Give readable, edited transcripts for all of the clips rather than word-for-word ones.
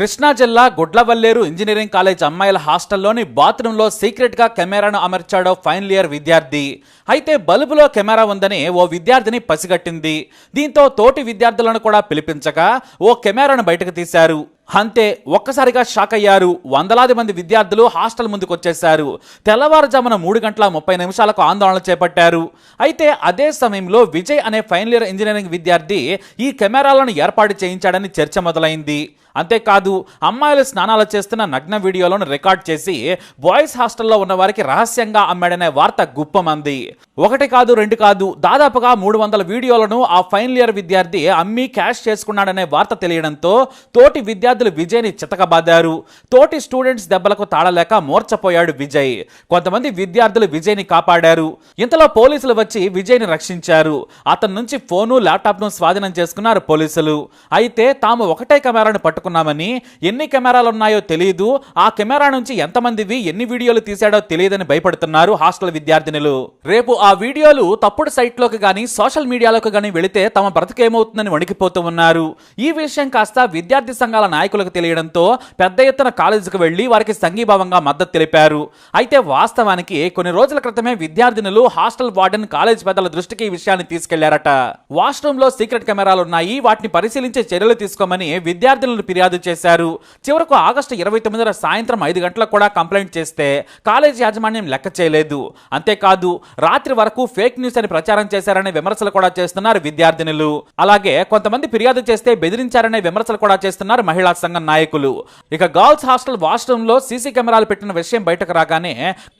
కృష్ణా జిల్లా Gudlavalleru engineering college అమ్మాయిల హాస్టల్లోని బాత్రూంలో సీక్రెట్గా కెమెరాను అమర్చాడో ఫైనల్ ఇయర్ విద్యార్థి. అయితే బల్బులో కెమెరా ఉందని ఓ విద్యార్థిని పసిగట్టింది. దీంతో తోటి విద్యార్థులను కూడా పిలిపించగా ఓ కెమెరాను బయటకు తీశారు. అంతే, ఒక్కసారిగా షాక్ అయ్యారు. వందలాది మంది విద్యార్థులు హాస్టల్ ముందుకు వచ్చేశారు. తెల్లవారుజామున 3:30 ఆందోళన చేపట్టారు. అయితే అదే సమయంలో విజయ్ అనే ఫైనల్ ఇయర్ ఇంజనీరింగ్ విద్యార్థి ఈ కెమెరాలను ఏర్పాటు చేయించాడని చర్చ మొదలైంది. అంతేకాదు, అమ్మాయిలు స్నానాలు చేస్తున్న నగ్న వీడియోలను రికార్డ్ చేసి బాయ్స్ హాస్టల్లో ఉన్న వారికి రహస్యంగా అమ్మాడనే వార్త గుప్పమంది. ఒకటి కాదు, రెండు కాదు, దాదాపుగా 300 వీడియోలను ఆ ఫైనల్ ఇయర్ విద్యార్థి అమ్మి క్యాష్ చేసుకున్నాడనే వార్త తెలియడంతో తోటి విద్యార్థులు విజయ్ని చితకబాదారు. తోటి స్టూడెంట్స్ దెబ్బలకు తాళలేక మూర్చపోయాడు విజయ్. కొంతమంది విద్యార్థులు విజయ్ని కాపాడారు. ఇంతలో పోలీసులు వచ్చి విజయ్ని రక్షించారు. అతని నుంచి ఫోను, ల్యాప్టాప్ను స్వాధీనం చేసుకున్నారు పోలీసులు. అయితే తాము ఒకటే కెమెరాను పట్టుకున్నామని, ఎన్ని కెమెరాలు ఉన్నాయో తెలియదు, ఆ కెమెరా నుంచి ఎంతమందివి ఎన్ని వీడియోలు తీశాడో తెలియదని భయపడుతున్నారు హాస్టల్ విద్యార్థినులు. రేపు ఆ వీడియోలు తప్పుడు సైట్లోకి గానీ సోషల్ మీడియాలోకి గానీ వెళితే తమ బ్రతికేమవుతుందని వణికిపోతూ ఉన్నారు. ఈ విషయం కాస్త విద్యార్థి సంఘాల నాయకులకు తెలియడంతో పెద్ద ఎత్తున కాలేజీకి వెళ్లి వారికి సంఘీభావంగా మద్దతు తెలిపారు. అయితే వాస్తవానికి కొన్ని రోజుల క్రితమే విద్యార్థినులు హాస్టల్ వార్డెన్ కాలేజ్ పెద్దల దృష్టికి ఈ విషయాన్ని తీసుకెళ్లారట. వాష్రూమ్ లో సీక్రెట్ కెమెరాలు ఉన్నాయి, వాటిని పరిశీలించి చర్యలు తీసుకోమని విద్యార్థినులు ఫిర్యాదు చేశారు. చివరకు ఆగస్టు 29న సాయంత్రం 5 గంటలకు కూడా కంప్లైంట్ చేస్తే కాలేజ్ యాజమాన్యం లెక్క చేయలేదు. అంతేకాదు, రాత్రి వరకు ఫేక్ న్యూస్ అని ప్రచారం చేశారనే విమర్శలు కూడా చేస్తున్నారు విద్యార్థినులు. అలాగే కొంతమంది ఫిర్యాదు చేస్తే బెదిరించారనే విమర్శలు కూడా చేస్తున్నారు మహిళా సంఘం నాయకులు. ఇక గర్ల్స్ హాస్టల్ వాష్రూమ్ లో సీసీ కెమెరాలు పెట్టిన విషయం బయటకు రాగానే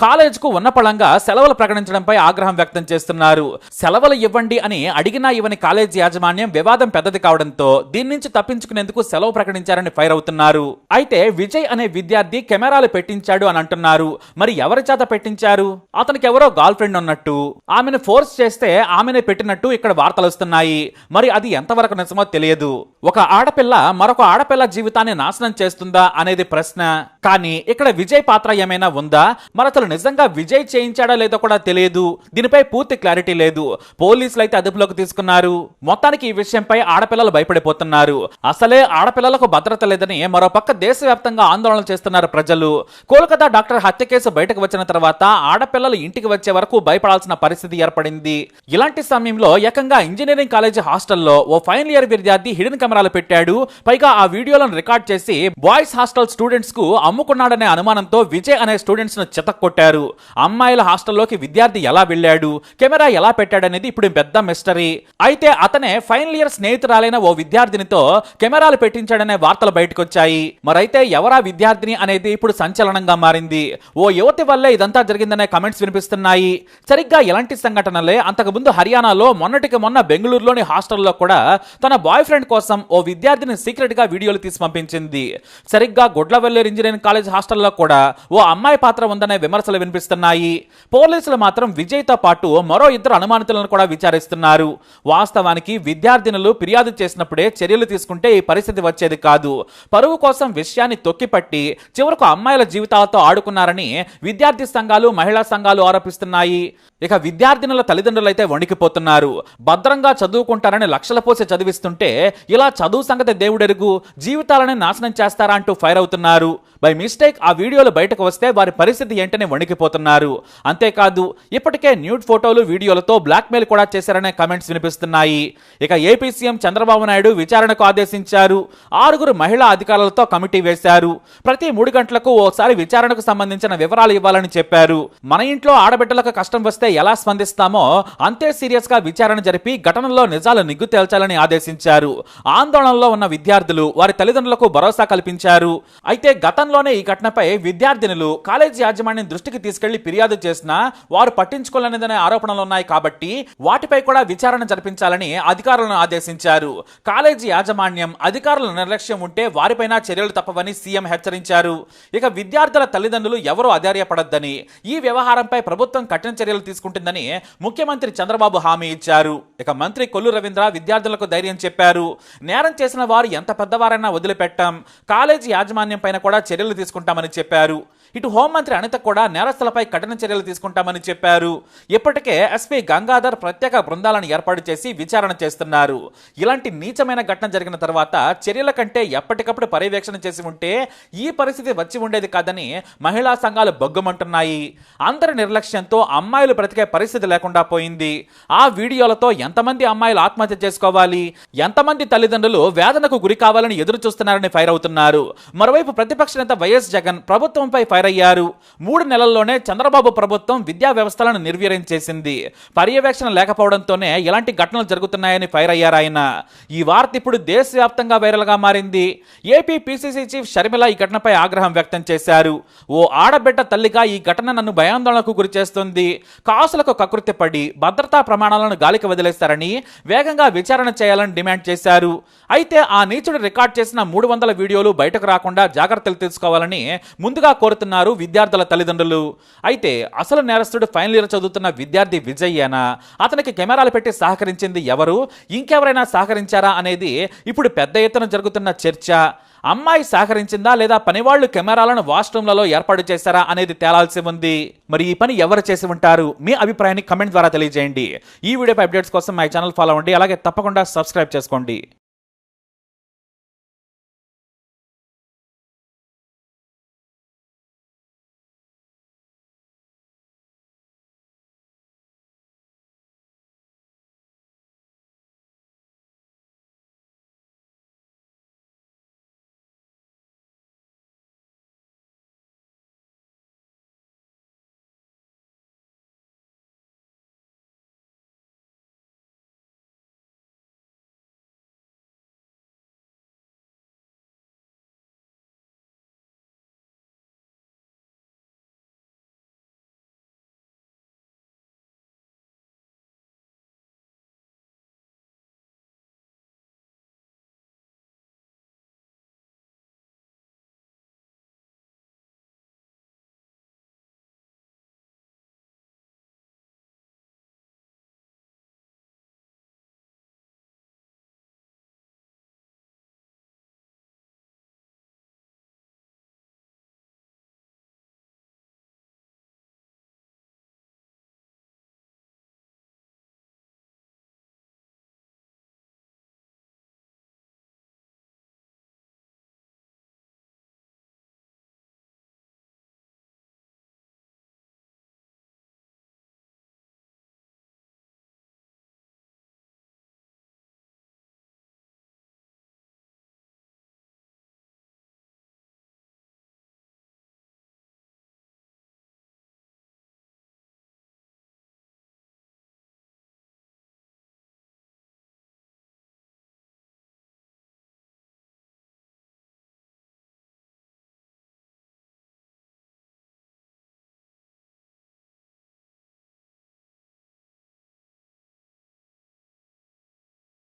కాలేజ్ కు ఉన్నపళంగా సెలవులు ప్రకటించడంపై ఆగ్రహం వ్యక్తం చేస్తున్నారు. సెలవులు ఇవ్వండి అని అడిగినా ఇవ్వని కాలేజ్ యాజమాన్యం వివాదం పెద్దది కావడంతో దీని నుంచి తప్పించుకునేందుకు సెలవు ప్రకటించారని ఫైర్ అవుతున్నారు. అయితే విజయ్ అనే విద్యార్థి కెమెరాలు పెట్టించాడు అని అంటున్నారు. మరి ఎవరి చేత పెట్టించారు? అతనికి ఎవరో గర్ల్ ఫ్రెండ్ ఉన్నట్టు, ఆమెను ఫోర్స్ చేస్తే ఆమెనే పెట్టినట్టు ఇక్కడ వార్తలు వస్తున్నాయి. మరి అది ఎంతవరకు నిజమో తెలియదు. ఒక ఆడపిల్ల మరొక ఆడపిల్ల జీవితాన్ని నాశనం చేస్తుందా అనేది ప్రశ్న. కానీ ఇక్కడ విజయ్ పాత్ర ఏమైనా ఉందా? మరి అసలు నిజంగా విజయ్ చేయించాడా లేదో కూడా తెలియదు. దీనిపై పూర్తి క్లారిటీ లేదు. పోలీసులు అయితే అదుపులోకి తీసుకున్నారు. మొత్తానికి ఈ విషయంపై ఆడపిల్లలు భయపడిపోతున్నారు. అసలే ఆడపిల్లలకు భద్రత లేదని మరోపక్క దేశవ్యాప్తంగా ఆందోళన చేస్తున్నారు ప్రజలు. కోల్కతా డాక్టర్ హత్య కేసు బయటకు వచ్చిన తర్వాత ఆడపిల్లలు ఇంటికి వచ్చే వరకు భయపడాల్సిన పరిస్థితి ఏర్పడింది. ఇలాంటి సమయంలో ఏకంగా ఇంజనీరింగ్ కాలేజీ హాస్టల్లో ఓ ఫైనల్ ఇయర్ విద్యార్థి హిడెన్ కెమెరాలు పెట్టాడు. పైగా ఆ వీడియోలను రికార్డ్ చేసి బాయ్స్ హాస్టల్ స్టూడెంట్స్ కు అమ్ముకున్నాడనే అనుమానంతో విజయ్ అనే స్టూడెంట్స్ ను చితక్కొట్టారు. అమ్మాయిల హాస్టల్లోకి విద్యార్థి ఎలా వెళ్ళాడు, కెమెరా ఎలా పెట్టాడనేది ఇప్పుడు పెద్ద మిస్టరీ. అయితే అతనే ఫైనల్ ఇయర్ స్నేహితురాలైన ఓ విద్యార్థినితో కెమెరాలు పెట్టించాడనే వార్తలు బయటకొచ్చాయి. మరైతే ఎవరా విద్యార్థిని అనేది ఇప్పుడు సంచలనంగా మారింది. ఓ యువతి వల్లే ఇదంతా జరిగిందనే కమెంట్స్ వినిపిస్తున్నాయి. సరిగ్గా ఇలాంటి సంఘటనలే అంతకుముందు హర్యానాలో, మొన్నటికి మొన్న బెంగళూరులోని హాస్టల్లో కూడా తన బాయ్ ఫ్రెండ్ కోసం ఓ విద్యార్థిని సీక్రెట్ గా వీడియోలు తీసి పంపించింది. సరిగ్గా గుడ్లవల్లేరు ఇంజనీరింగ్ కాలేజ్ హాస్టల్లో కూడా ఓ అమ్మాయి పాత్ర ఉందనే విమర్శలు వినిపిస్తున్నాయి. పోలీసులు మాత్రం విజయ్ తో పాటు మరో 2 అనుమానితులను కూడా విచారిస్తున్నారు. వాస్తవానికి విద్యార్థినులు ఫిర్యాదు చేసినప్పుడే చర్యలు తీసుకుంటే ఈ పరిస్థితి వచ్చేది కాదు. పరువు కోసం విషయాన్ని తొక్కిపట్టి చివరకు అమ్మాయిల జీవితాలతో ఆడుకున్నారని విద్యార్థి సంఘాలు, మహిళా సంఘాలు ఆరోపిస్తున్నాయి. ఇక విద్యార్థినుల తల్లిదండ్రులైతే వణికిపోతున్నారు. భద్రంగా చదువుకుంటారని లక్షల పోసి చదివిస్తుంటే ఇలా చదువు సంగతి దేవుడెరుగు, జీవితాలని నాశనం చేస్తారా అంటూ ఫైర్ అవుతున్నారు. బై మిస్టేక్ ఆ వీడియోలు బయటకు వస్తే వారి పరిస్థితి ఏంటనే వణికిపోతున్నారు. అంతేకాదు, ఇప్పటికే న్యూడ్ ఫోటోలు, వీడియోలతో బ్లాక్మెయిల్ కూడా చేశారనే కమెంట్స్ వినిపిస్తున్నాయి. ఇక ఏపీ సీఎం చంద్రబాబు నాయుడు విచారణకు ఆదేశించారు. 6 మహిళా అధికారులతో కమిటీ వేశారు. ప్రతి 3 గంటలకు ఓసారి విచారణకు సంబంధించిన వివరాలు ఇవ్వాలని చెప్పారు. మన ఇంట్లో ఆడబిడ్డలకు కష్టం వస్తే ఎలా స్పందిస్తామో అంతే సీరియస్ గా విచారణ జరిపి ఘటనలో నిజాలు నిగ్గు తేల్చాలని ఆదేశించారు. ఆందోళనలో ఉన్న విద్యార్థులు వారి తల్లిదండ్రులకు భరోసా కల్పించారు. అయితే గతంలోనే ఈ ఘటనపై విద్యార్థినులు కాలేజీ యాజమాన్యం దృష్టికి తీసుకెళ్లి ఫిర్యాదు చేసినా వారు పట్టించుకోలేనిదనే ఆరోపణలు ఉన్నాయి కాబట్టి వాటిపై కూడా విచారణ జరిపించాలని అధికారులను ఆదేశించారు. కాలేజీ యాజమాన్యం, అధికారుల నిర్లక్ష్యం ఉంటే వారిపైన చర్యలు తప్పవని సీఎం హెచ్చరించారు. ఇక విద్యార్థుల తల్లిదండ్రులు ఎవరూ అధైర్యపడొద్దని, ఈ వ్యవహారంపై ప్రభుత్వం కఠిన చర్యలు తీసుకుంటుందని ముఖ్యమంత్రి చంద్రబాబు హామీ ఇచ్చారు. ఇక మంత్రి కొల్లు రవీంద్ర విద్యార్థులకు ధైర్యం చెప్పారు. నేరం చేసిన వారు ఎంత పెద్దవారైనా వదిలిపెట్టాం, కాలేజీ యాజమాన్యం పైన కూడా చర్యలు తీసుకుంటామని చెప్పారు. ఇటు హోంమంత్రి అనిత కూడా నేరస్తులపై కఠిన చర్యలు తీసుకుంటామని చెప్పారు. ఇప్పటికే ఎస్పీ గంగాధర్ ప్రత్యేక బృందాలను ఏర్పాటు చేసి విచారణ చేస్తున్నారు. ఇలాంటి నీచమైన ఘటన జరిగిన తర్వాత చర్యల కంటే ఎప్పటికప్పుడు పర్యవేక్షణ చేసి ఉంటే ఈ పరిస్థితి వచ్చి ఉండేది కాదని మహిళా సంఘాలు బొగ్గుమంటున్నాయి. అందరి నిర్లక్ష్యంతో అమ్మాయిలు బ్రతికే పరిస్థితి లేకుండా పోయింది. ఆ వీడియోలతో ఎంతమంది అమ్మాయిలు ఆత్మహత్య చేసుకోవాలి, ఎంతమంది తల్లిదండ్రులు వేదనకు గురి కావాలని ఎదురు చూస్తున్నారని ఫైర్ అవుతున్నారు. మరోవైపు ప్రతిపక్ష నేత వైఎస్ జగన్ ప్రభుత్వంపై ఫైర్ అయ్యారు. 3 నెలల్లోనే చంద్రబాబు ప్రభుత్వం విద్యా వ్యవస్థలను నిర్వీర్యం చేసింది. పర్యవేక్షణ లేకపోవడంతోనే ఇలాంటి ఘటనలు జరుగుతున్నాయని ఫైర్ అయ్యారు ఆయన. ఈ వార్త ఇప్పుడు దేశవ్యాప్తంగా వైరల్ గా మారింది. ఏపీ పీసీసీ చీఫ్ షర్మిల ఈ ఘటనపై ఆగ్రహం వ్యక్తం చేశారు. ఓ ఆడబిడ్డ తల్లిగా ఈ ఘటన నన్ను భయాందోళనకు గురి చేస్తుంది. కాసులకు కకృతిపడి భద్రతా ప్రమాణాలను గాలికి వదిలేస్తారని వేగంగా విచారణ చేయాలని డిమాండ్ చేశారు. అయితే ఆ నీచుడు రికార్డ్ చేసిన 300 వీడియోలు బయటకు రాకుండా జాగ్రత్తలు తీసుకోవాలని ముందుగా కోరుతున్నారు విద్యార్థుల తల్లిదండ్రులు. అయితే అసలు నేరస్తుడు ఫైనల్ ఇయర్ చదువుతున్న విద్యార్థి విజయ్యేనా? అతనికి కెమెరాలు పెట్టి సహకరించింది ఎవరు? ఇంకెవరైనా సహకరించారా అనేది ఇప్పుడు పెద్ద ఎత్తున జరుగుతున్న చర్చ. అమ్మాయి సహకరించిందా లేదా పనివాళ్లు కెమెరాలను వాష్రూమ్లలో ఏర్పాటు చేశారా అనేది తేలాల్సి ఉంది. మరి ఈ పని ఎవరు చేసి ఉంటారు? మీ అభిప్రాయాన్ని కమెంట్ ద్వారా తెలియజేయండి. ఈ వీడియోపై అప్డేట్స్ కోసం మా ఛానల్ ఫాలో అవ్వండి. అలాగే తప్పకుండా సబ్స్క్రైబ్ చేసుకోండి.